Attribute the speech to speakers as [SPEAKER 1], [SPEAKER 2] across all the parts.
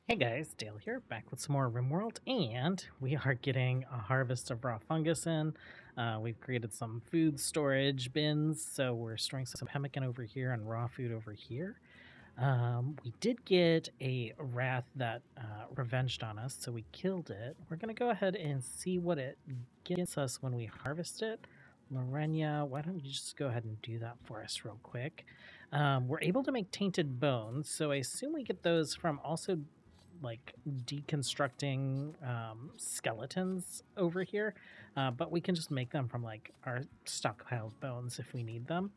[SPEAKER 1] Hey guys, Dale here, back with some more RimWorld, and we are getting a harvest of raw fungus in. We've created some food storage bins, so we're storing some pemmican over here and raw food over here. We did get a wrath that revenged on us, so we killed it. We're going to go ahead and see what it gets us when we harvest it. Lorena, why don't you just go ahead and do that for us real quick? We're able to make tainted bones, so I assume we get those from also like deconstructing skeletons over here, but we can just make them from like our stockpiled bones if we need them.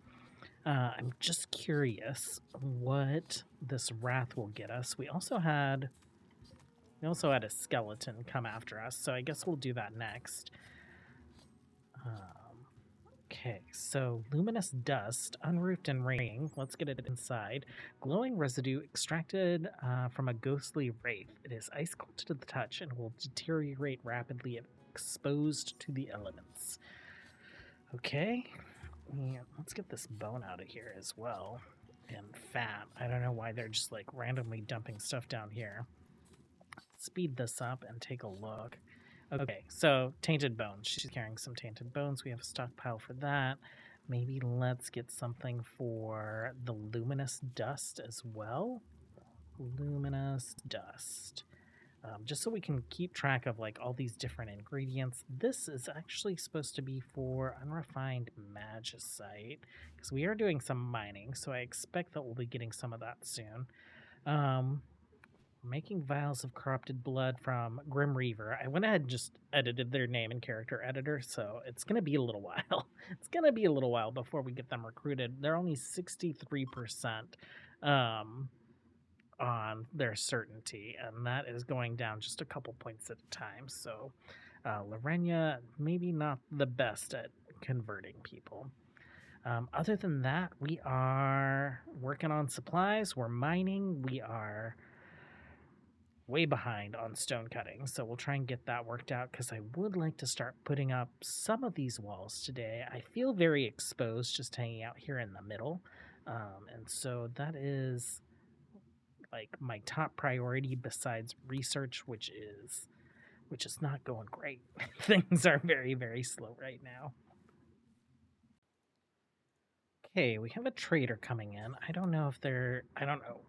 [SPEAKER 1] I'm just curious what this wrath will get us. We also had a skeleton come after us, so I guess we'll do that next. Okay, so luminous dust, unroofed and raining. Let's get it inside. Glowing residue extracted from a ghostly wraith. It is ice cold to the touch and will deteriorate rapidly if exposed to the elements. Okay, yeah, let's get this bone out of here as well. And fat. I don't know why they're just like randomly dumping stuff down here. Speed this up and take a look. Okay, so tainted bones. She's carrying some tainted bones. We have a stockpile for that. Maybe let's get something for the luminous dust as well. Luminous dust. Just so we can keep track of like all these different ingredients. This is actually supposed to be for unrefined magicite because we are doing some mining, so I expect that we'll be getting some of that soon. Making vials of corrupted blood from Grim Reaver. I went ahead and just edited their name in character editor, so it's going to be a little while. It's going to be a little while before we get them recruited. They're only 63% on their certainty, and that is going down just a couple points at a time. So Lorena, maybe not the best at converting people. Other than that, we are working on supplies. We're mining. We are way behind on stone cutting, so we'll try and get that worked out because I would like to start putting up some of these walls today. I feel very exposed just hanging out here in the middle, and so that is like my top priority besides research, which is not going great. Things are very, very slow right now. Okay, we have a trader coming in. I don't know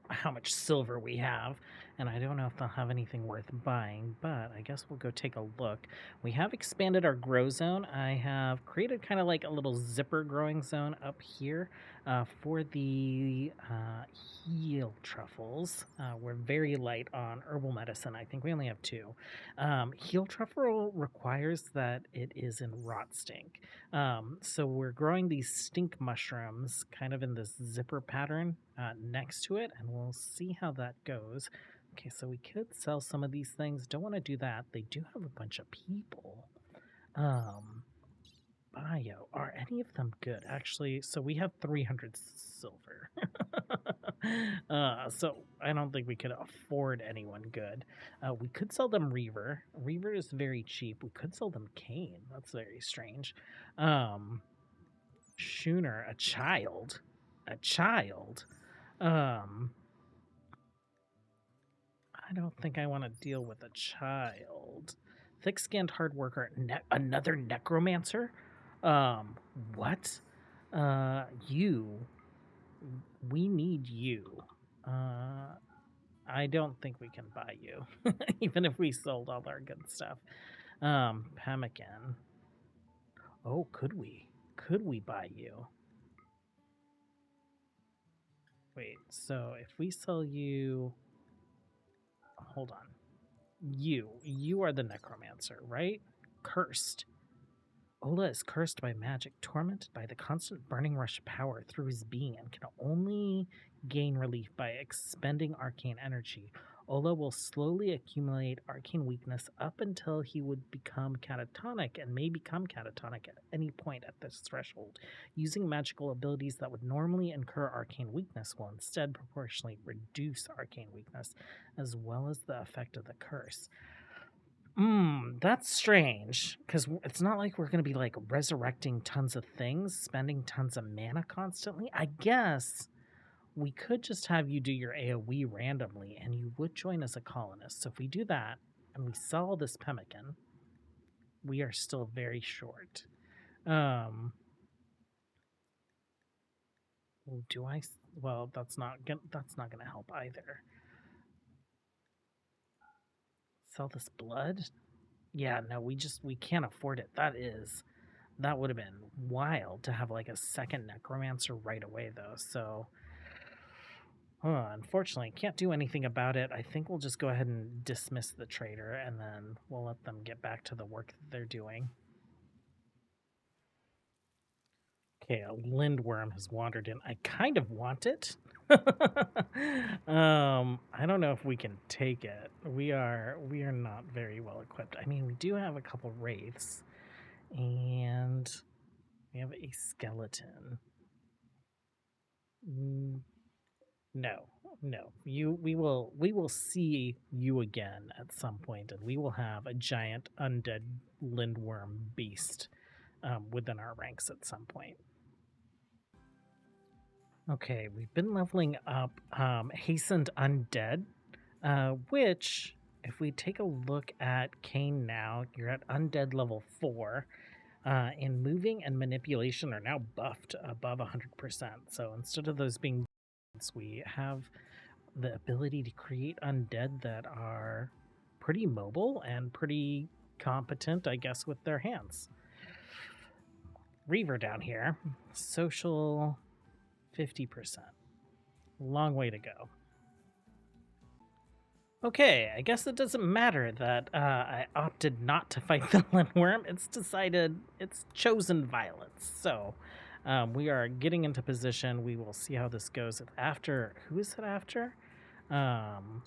[SPEAKER 1] how much silver we have, and I don't know if they'll have anything worth buying, but I guess we'll go take a look. We have expanded our grow zone. I have created kind of like a little zipper growing zone up here for the heal truffles. We're very light on herbal medicine. I think we only have 2. Heal truffle requires that it is in rot stink. So we're growing these stink mushrooms kind of in this zipper pattern next to it, and we'll see how that goes. Okay, so we could sell some of these things. Don't want to do that. They do have a bunch of people. Bio, are any of them good? Actually, so we have 300 silver. So I don't think we could afford anyone good. We could sell them Reaver. Reaver is very cheap. We could sell them Cane. That's very strange. Schooner, a child. A child. I don't think I want to deal with a child. Thick-skinned hard worker. Another necromancer? What? We need you. I don't think we can buy you, even if we sold all our good stuff. Pemmican. Oh, could we? Could we buy you? Wait, so if we sell you... Hold on. You are the necromancer, right? Cursed. Ola is cursed by magic, tormented by the constant burning rush of power through his being, and can only gain relief by expending arcane energy. Ola will slowly accumulate arcane weakness up until he would become catatonic, and may become catatonic at any point at this threshold. Using magical abilities that would normally incur arcane weakness will instead proportionally reduce arcane weakness, as well as the effect of the curse. That's strange, because it's not like we're going to be like resurrecting tons of things, spending tons of mana constantly. I guess we could just have you do your AoE randomly, and you would join as a colonist. So if we do that, and we sell this pemmican, we are still very short. Do I? Well, that's not gonna help either. Sell this blood? Yeah, no, we can't afford it. That would have been wild to have like a second necromancer right away though. So unfortunately, can't do anything about it. I think we'll just go ahead and dismiss the trader, and then we'll let them get back to the work that they're doing. Okay, a lindworm has wandered in. I kind of want it. I don't know if we can take it. We are not very well equipped. I mean, we do have a couple wraiths, and we have a skeleton. No, no. We will see you again at some point, and we will have a giant undead lindworm beast within our ranks at some point. Okay, we've been leveling up Hastened Undead, which, if we take a look at Kane now, you're at Undead level 4, and Moving and Manipulation are now buffed above 100%. So instead of those being, we have the ability to create undead that are pretty mobile and pretty competent, I guess, with their hands. Reaver down here, social 50%. Long way to go. Okay, I guess it doesn't matter that I opted not to fight the lindworm. It's chosen violence. So we are getting into position. We will see how this goes. After, who is it after? Lindworm,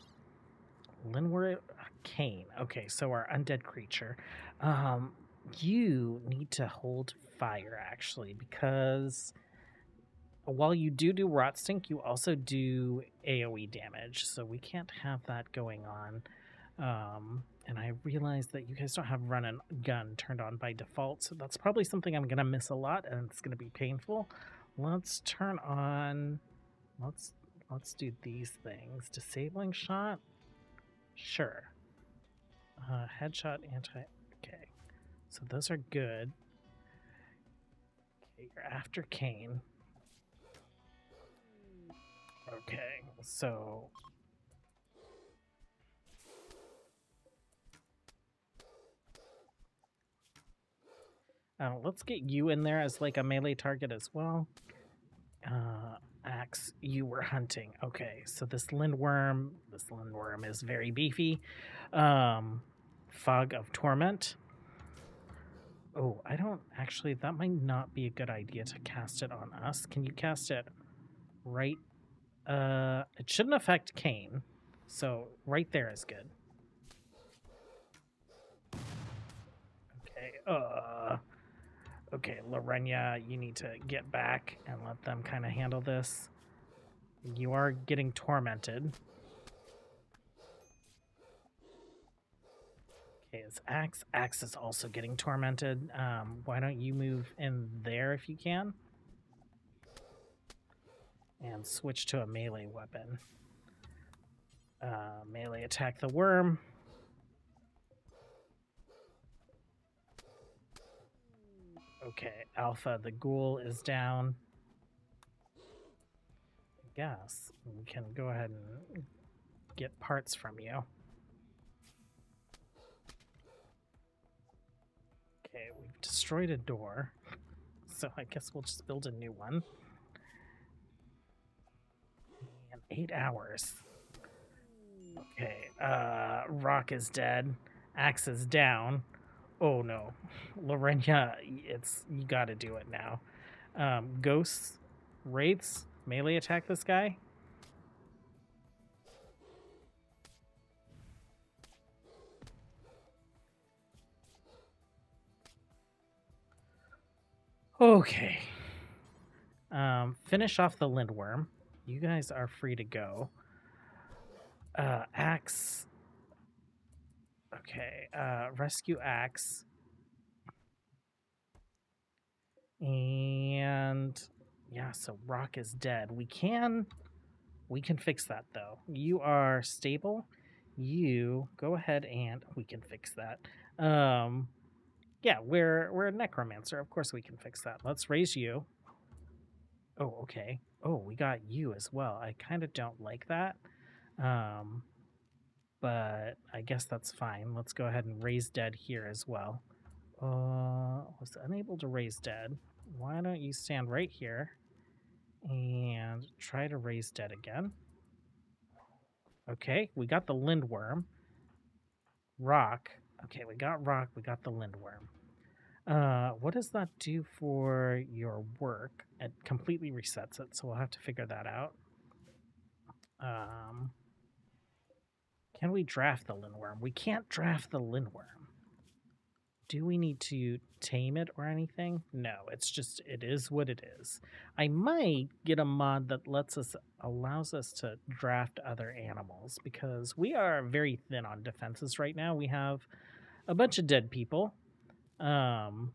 [SPEAKER 1] Kane. Okay, so our undead creature. You need to hold fire, actually, because while you do rot stink, you also do AoE damage, so we can't have that going on. And I realize that you guys don't have run and gun turned on by default, so that's probably something I'm gonna miss a lot, and it's gonna be painful. Let's turn on. Let's do these things. Disabling shot. Sure. Headshot anti. Okay, so those are good. Okay, you're after Kane. Okay, so let's get you in there as like a melee target as well. Axe, you were hunting. Okay, so this lindworm is very beefy. Fog of Torment. Oh, I don't actually, that might not be a good idea to cast it on us. Can you cast it right? It shouldn't affect Kane, so right there is good. Okay, okay, Lorena, you need to get back and let them kind of handle this. You are getting tormented. Okay, it's Axe. Axe is also getting tormented. Why don't you move in there if you can? And switch to a melee weapon. Melee attack the worm. Okay, Alpha, the ghoul is down. I guess we can go ahead and get parts from you. Okay, we've destroyed a door, so I guess we'll just build a new one. And 8 hours. Okay, Rock is dead. Axe is down. Oh no, Lorena, you gotta do it now. Ghosts, wraiths, melee attack this guy. Okay. Finish off the lindworm. You guys are free to go. Axe. Okay, rescue Axe. And yeah, so Rock is dead. We can we can fix that though. You are stable. You go ahead and we can fix that. Yeah, we're a necromancer. Of course we can fix that. Let's raise you. Oh, okay. Oh, we got you as well. I kind of don't like that. But I guess that's fine. Let's go ahead and raise dead here as well. Was unable to raise dead. Why don't you stand right here and try to raise dead again? Okay, we got the lindworm. Rock. Okay, we got rock. We got the lindworm. What does that do for your work? It completely resets it, so we'll have to figure that out. Can we draft the lindworm? We can't draft the lindworm. Do we need to tame it or anything? No, it's just, it is what it is. I might get a mod that allows us to draft other animals, because we are very thin on defenses right now. We have a bunch of dead people. And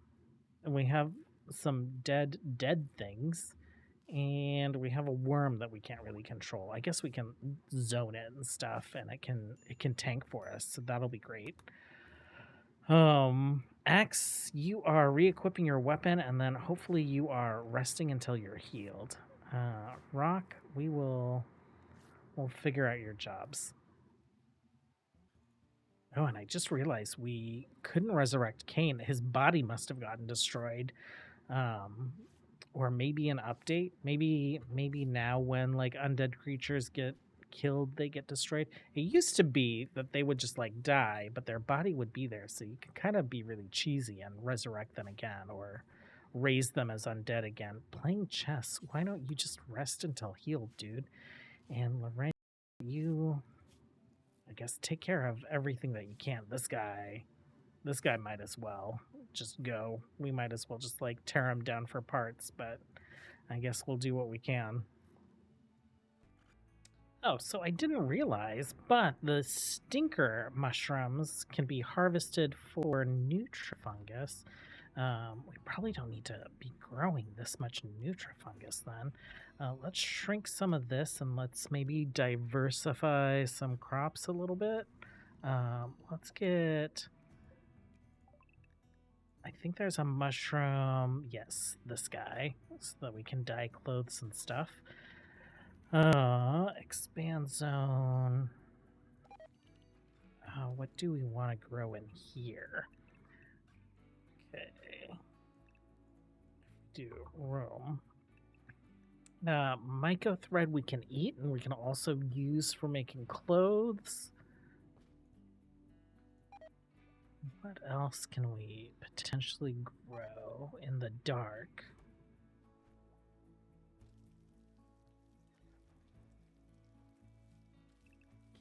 [SPEAKER 1] we have some dead things, and we have a worm that we can't really control. I guess we can zone it and stuff, and it can tank for us, so that'll be great. Axe, you are re-equipping your weapon, and then hopefully you are resting until you're healed. Rock, we'll figure out your jobs. Oh, and I just realized we couldn't resurrect Cain. His body must have gotten destroyed. Or maybe an update. Maybe now when like undead creatures get killed, they get destroyed. It used to be that they would just like die, but their body would be there, so you could kind of be really cheesy and resurrect them again or raise them as undead again. Playing chess, why don't you just rest until healed, dude? And Lorraine, you, I guess, take care of everything that you can. This guy might as well just go. We might as well just like tear him down for parts, but I guess we'll do what we can. Oh, so I didn't realize, but the stinker mushrooms can be harvested for nutrifungus. We probably don't need to be growing this much nutrifungus then. Let's shrink some of this and let's maybe diversify some crops a little bit. Let's get... I think there's a mushroom. Yes, this guy, so that we can dye clothes and stuff. Expand zone. What do we want to grow in here? Okay. Do room. Myco thread we can eat, and we can also use for making clothes. What else can we potentially grow in the dark?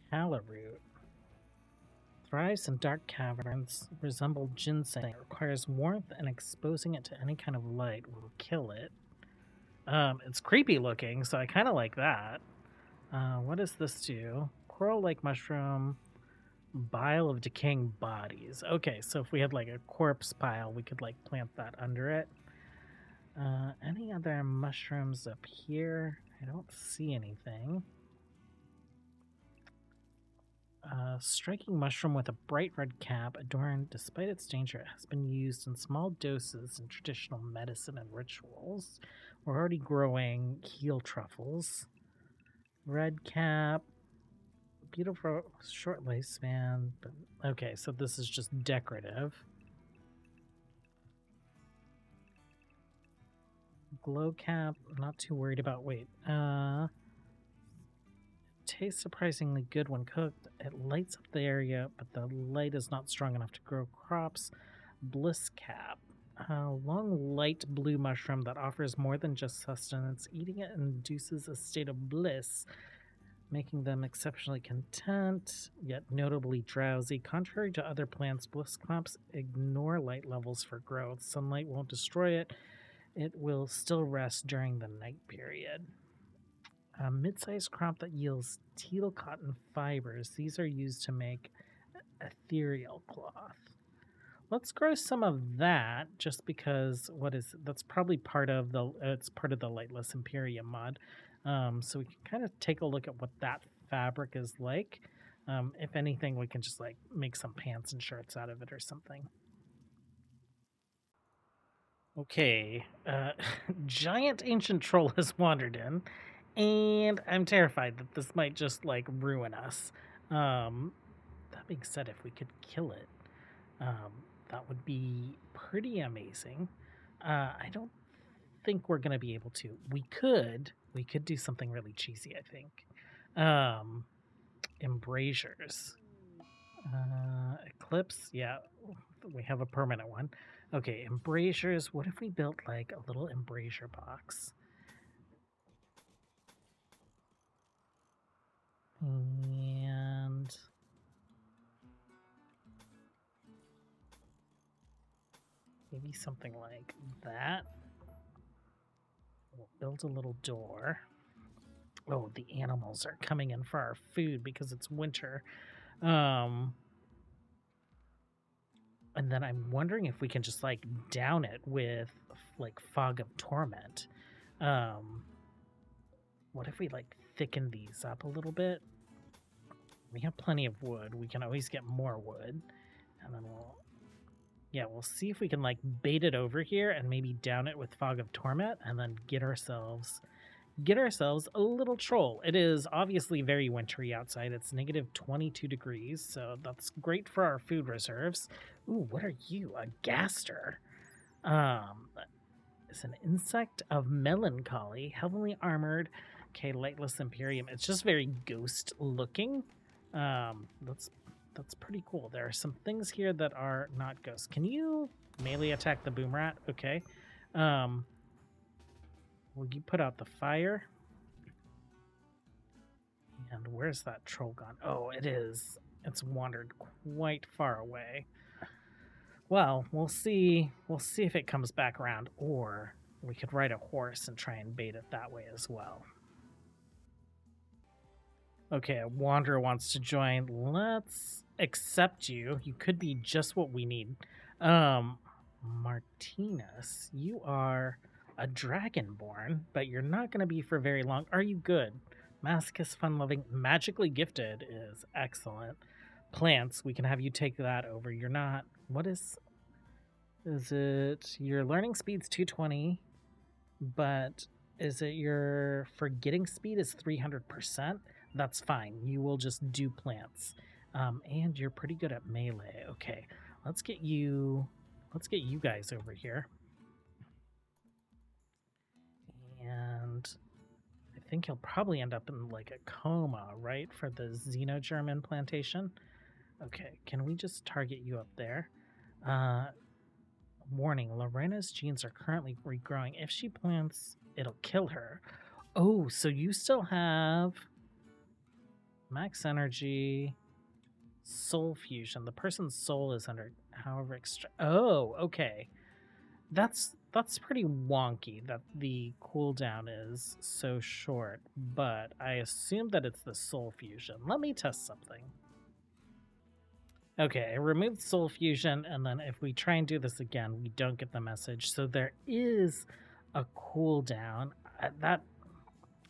[SPEAKER 1] Calla root. Thrives in dark caverns, resemble ginseng. It requires warmth, and exposing it to any kind of light will kill it. It's creepy looking, so I kind of like that. What does this do? Coral-like mushroom, bile of decaying bodies. Okay, so if we had like a corpse pile, we could like plant that under it. Any other mushrooms up here? I don't see anything. Striking mushroom with a bright red cap, adorned despite its danger, it has been used in small doses in traditional medicine and rituals. We're already growing heal truffles. Red cap, beautiful short lifespan. But okay, so this is just decorative. Glow cap, not too worried about. Wait, tastes surprisingly good when cooked. It lights up the area, but the light is not strong enough to grow crops. Bliss cap. A long light blue mushroom that offers more than just sustenance. Eating it induces a state of bliss, making them exceptionally content, yet notably drowsy. Contrary to other plants, bliss caps ignore light levels for growth. Sunlight won't destroy it. It will still rest during the night period. A mid-sized crop that yields teal cotton fibers. These are used to make ethereal cloth. Let's grow some of that, just because that's probably part of the it's part of the lightless empyrean mod. So we can kind of take a look at what that fabric is like. If anything, we can just like make some pants and shirts out of it or something. Okay, giant ancient troll has wandered in, and I'm terrified that this might just like ruin us. That being said, if we could kill it, that would be pretty amazing. I don't think we're gonna be able to. We could do something really cheesy, I think. Embrasures. Eclipse, yeah, we have a permanent one. Okay, embrasures. What if we built like a little embrasure box? And maybe something like that. We'll build a little door. Oh, the animals are coming in for our food because it's winter. And then I'm wondering if we can just like down it with like fog of torment. What if we like thicken these up a little bit? We have plenty of wood. We can always get more wood. And then we'll see if we can like bait it over here and maybe down it with fog of torment and then get ourselves a little troll. It is obviously very wintry outside. It's negative 22 degrees, so that's great for our food reserves. Ooh, what are you? A gaster. It's an insect of melancholy, heavily armored. Okay, lightless empyrean. It's just very ghost looking. That's pretty cool. There are some things here that are not ghosts. Can you melee attack the boom rat? Okay. Will you put out the fire? And where's that troll gone? Oh, it is. It's wandered quite far away. Well, we'll see. We'll see if it comes back around, or we could ride a horse and try and bait it that way as well. Okay, a wanderer wants to join. Let's accept you. You could be just what we need. Martinez, you are a dragonborn, but you're not going to be for very long. Are you good? Masochist, fun-loving, magically gifted is excellent. Plants, we can have you take that over. You're not... What is it? Your learning speed's 220, but is it your forgetting speed is 300%? That's fine. You will just do plants. And you're pretty good at melee. Okay, let's get you guys over here. And I think he'll probably end up in like a coma, right? For the xenogerm implantation. Okay, can we just target you up there? Warning, Lorena's genes are currently regrowing. If she plants, it'll kill her. Oh, so you still have max energy, soul fusion. The person's soul is under however Oh, okay. That's pretty wonky that the cooldown is so short, but I assume that it's the soul fusion. Let me test something. Okay, I removed soul fusion, and then if we try and do this again, we don't get the message. So there is a cooldown. That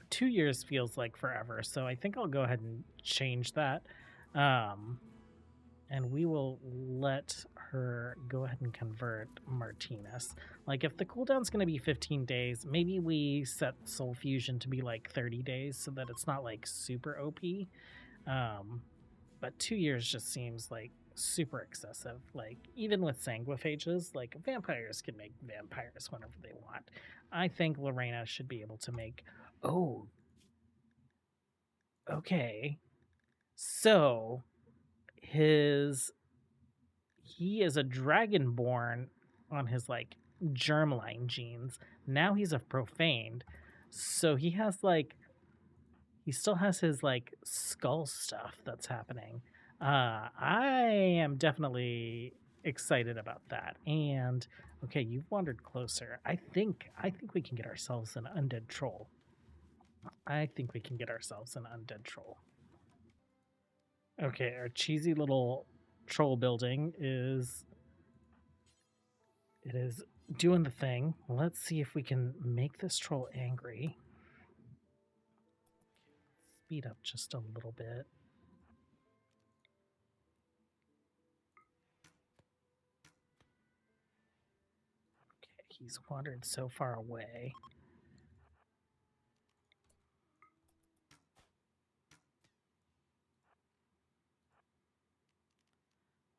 [SPEAKER 1] 2 years feels like forever, so I think I'll go ahead and change that. And we will let her go ahead and convert Martinez. Like, if the cooldown's going to be 15 days, maybe we set Soul Fusion to be like 30 days so that it's not like super OP. But 2 years just seems like super excessive. Like, even with sanguiphages, like vampires can make vampires whenever they want. I think Lorena should be able to make... Oh. Okay. So... he is a dragonborn on his like germline genes. Now he's a profaned, so he still has his like skull stuff that's happening. I am definitely excited about that. And okay, you've wandered closer. I think we can get ourselves an undead troll. Okay, our cheesy little troll building is doing the thing. Let's see if we can make this troll angry. speed up just a little bit. Okay, he's wandered so far away.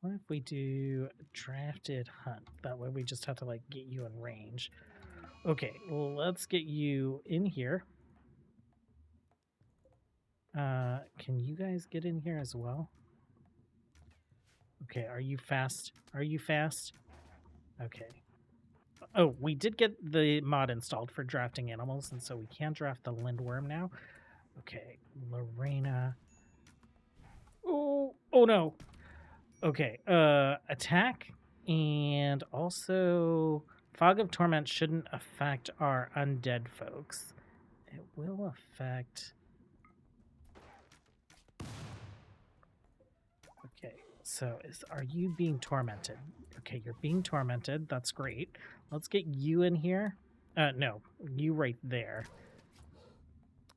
[SPEAKER 1] What if we do drafted hunt? That way we just have to like get you in range. Okay, well, let's get you in here. Can you guys get in here as well? Okay, are you fast? Are you fast? Okay. Oh, we did get the mod installed for drafting animals, and so we can draft the lindworm now. Okay, Lorena. Oh no. Okay, attack, and also Fog of Torment shouldn't affect our undead folks. It will affect... Okay, so are you being tormented? Okay, you're being tormented. That's great. Let's get you in here. No, you right there.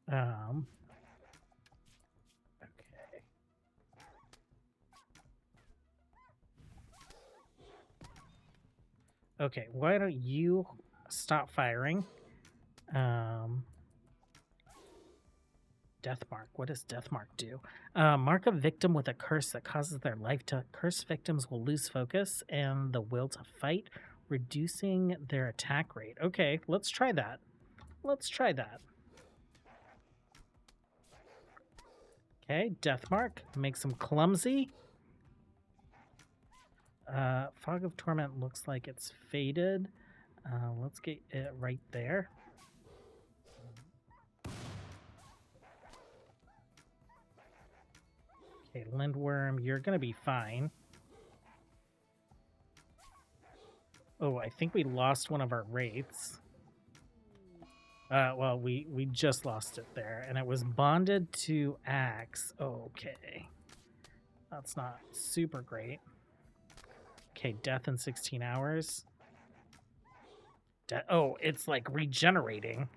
[SPEAKER 1] Okay. Okay, why don't you stop firing? Death Mark. What does Death Mark do? Mark a victim with a curse that causes their life to... Cursed victims will lose focus and the will to fight, reducing their attack rate. Okay, let's try that. Let's try that. Okay, Death Mark makes them clumsy. Fog of Torment looks like it's faded. Let's get it right there. Okay, Lindworm, you're going to be fine. Oh, I think we lost one of our wraiths. Well, we just lost it there, and it was bonded to Axe. Okay. That's not super great. Okay, death in 16 hours. Oh, it's like regenerating.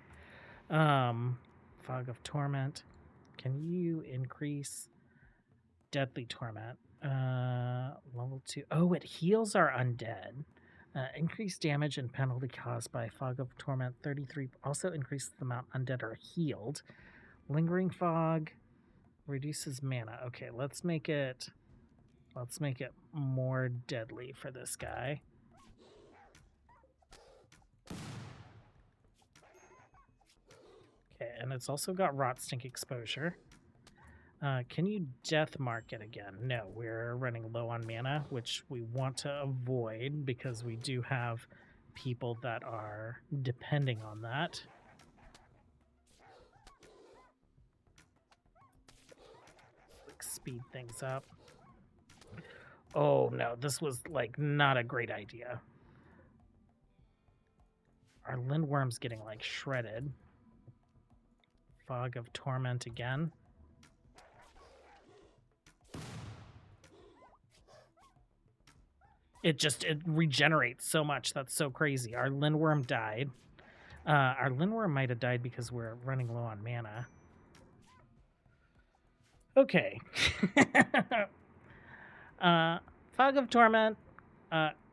[SPEAKER 1] Fog of Torment. Can you increase Deadly Torment? Level 2. Oh, it heals our undead. Increased damage and penalty caused by Fog of Torment 33. Also increases the amount undead are healed. Lingering Fog reduces mana. Okay, let's make it more deadly for this guy. Okay, and it's also got Rot Stink exposure. Can you Death Mark it again? No, we're running low on mana, which we want to avoid because we do have people that are depending on that. Like speed things up. Oh no, this was like not a great idea. Our Lindworm's getting like shredded. Fog of Torment again. It regenerates so much. That's so crazy. Our Lindworm died. Our Lindworm might have died because we're running low on mana. Okay. Fog of Torment.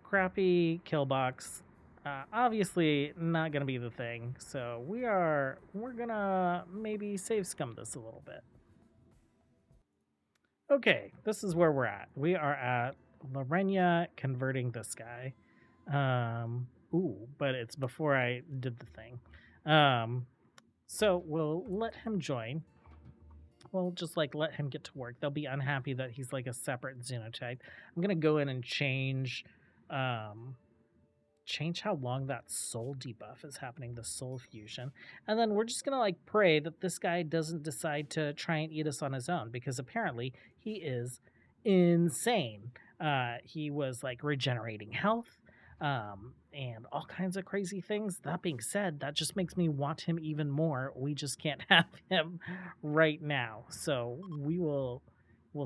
[SPEAKER 1] Crappy kill box. Obviously not gonna be the thing. So we're gonna maybe save scum this a little bit. Okay, this is where we're at. We are at Lorena converting this guy. But it's before I did the thing. So we'll let him join. We'll just like let him get to work. They'll be unhappy that he's like a separate xenotype. I'm gonna go in and change how long that soul debuff is happening, the soul fusion. And then we're just gonna like pray that this guy doesn't decide to try and eat us on his own, because apparently he is insane. He was like regenerating health, and all kinds of crazy things. That being said, that just makes me want him even more. We just can't have him right now. So we'll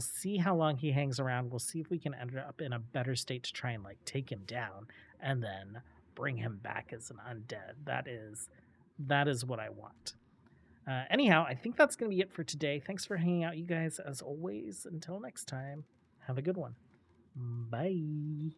[SPEAKER 1] see how long he hangs around. We'll see if we can end up in a better state to try and like take him down and then bring him back as an undead. That is what I want. Anyhow, I think that's going to be it for today. Thanks for hanging out, you guys, as always. Until next time, have a good one. Bye.